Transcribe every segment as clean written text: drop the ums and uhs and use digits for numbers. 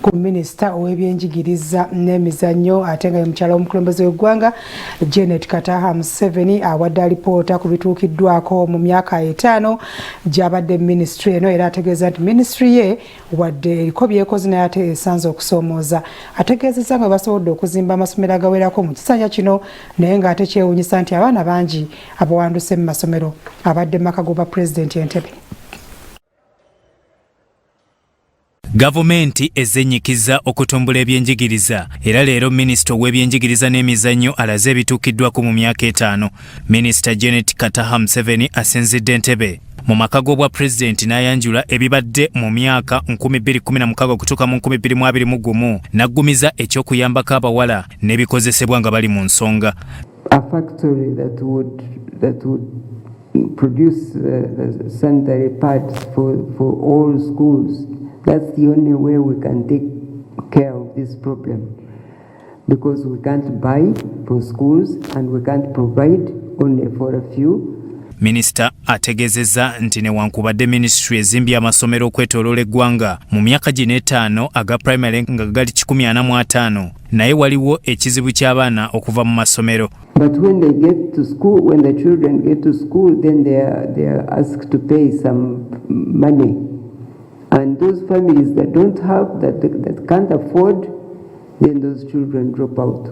ku minisita ow'ebyenjigiriza n'emizannyo ate nga mukyala w'omukulembeze w'eggwanga Janet Kataha Museveni awadde alipoota ku bituukiddwako mu myaka 5 gy'abadde ministry eno, era ategeeza nti ministry ye wadde eriko byekoze naye ate esanze okusoomooza. Ategeezezza nga basobodde okuzimba amasomero agawerako mu kisanja kino, naye ng'ate kyewuunyisa nti abaana bangi abawanduse mu masomero abadde maka goba Pulezidenti Entebbe. Gavumenti ezenyikiza okutumbula ebyenjigiriza, era leero minisita w'ebyenjigiriza n'emizannyo alaze ebituukiddwako mu myaka 5. Minisita Janet Kataha Museveni asinzidde Entebbe mu maka g'obwa Pulezidenti n'ayanjula ebibadde mu myaka 2016 okutuuka mu 2021 n'aggumiza eky'okuyambako abawala n'ebikozesebwa nga bali mu nsonga. A factory that would produce sanitary pads for all schools. That's the only way we can take care of this problem, because we can't buy for schools and we can't provide only for a few. Minisita ategezeza nti newankubadde ministry ezimbye amasomero okwetooloola eggwanga mu myaka gino 5 aga primary nga gali 145, naye waliwo ekizibu ky'abaana okuva mu masomero. But when they get to school, when the children get to school, then they are asked to pay some money. And those families that don't have, that can't afford, then those children drop out.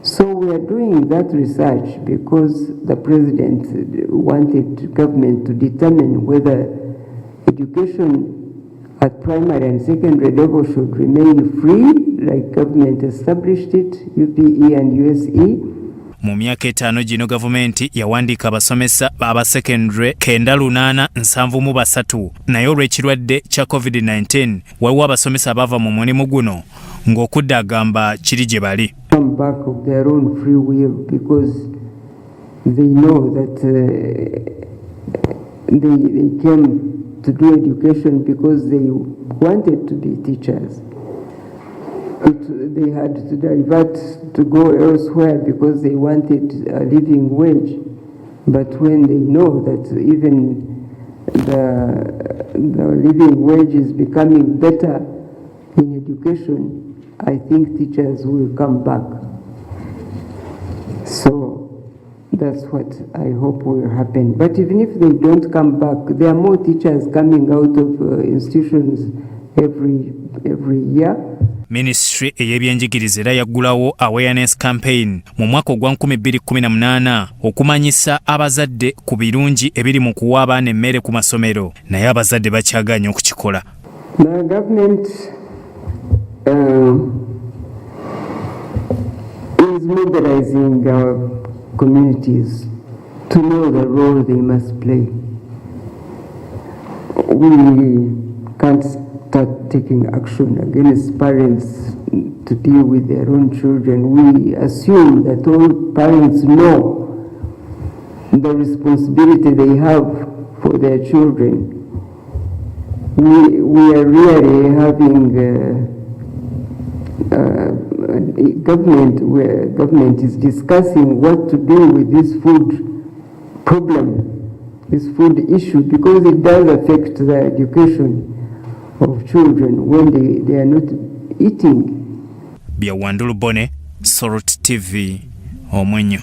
So we are doing that research because the President wanted government to determine whether education at primary and secondary level should remain free, like government established it, UPE and USE. Mu myaka 5 gino gavumenti yawandiika abasomesa aba secondary 9,873, naye olw'ekirwadde kya COVID-19 waliwo abasomesa abava mu mulimu guno ng'okudda agamba kiri gye bali. Come back of their own free will because they know that they came to do education because they wanted to be teachers. They had to divert to go elsewhere because they wanted a living wage. But when they know that even the living wage is becoming better in education, I think teachers will come back. So that's what I hope will happen. But even if they don't come back, there are more teachers coming out of institutions every year. Ministry ey'ebyenjigiriza era yaggulawo awareness campaign mu mwaka ogwa 2018 okumanyisa abazadde ku birungi ebiri mu kuwa abaana emmere ku masomero, naye abazadde bakyaganya okukikola. The government is mobilizing our communities to know the role they must play. We can't start taking action against parents to deal with their own children. We assume that all parents know the responsibility they have for their children. We are really having government, where government is discussing what to do with this food problem, this food issue, because it does affect the education of children when they are not eating. Bya Wandulu Bone, Sorot TV, Omwenyo.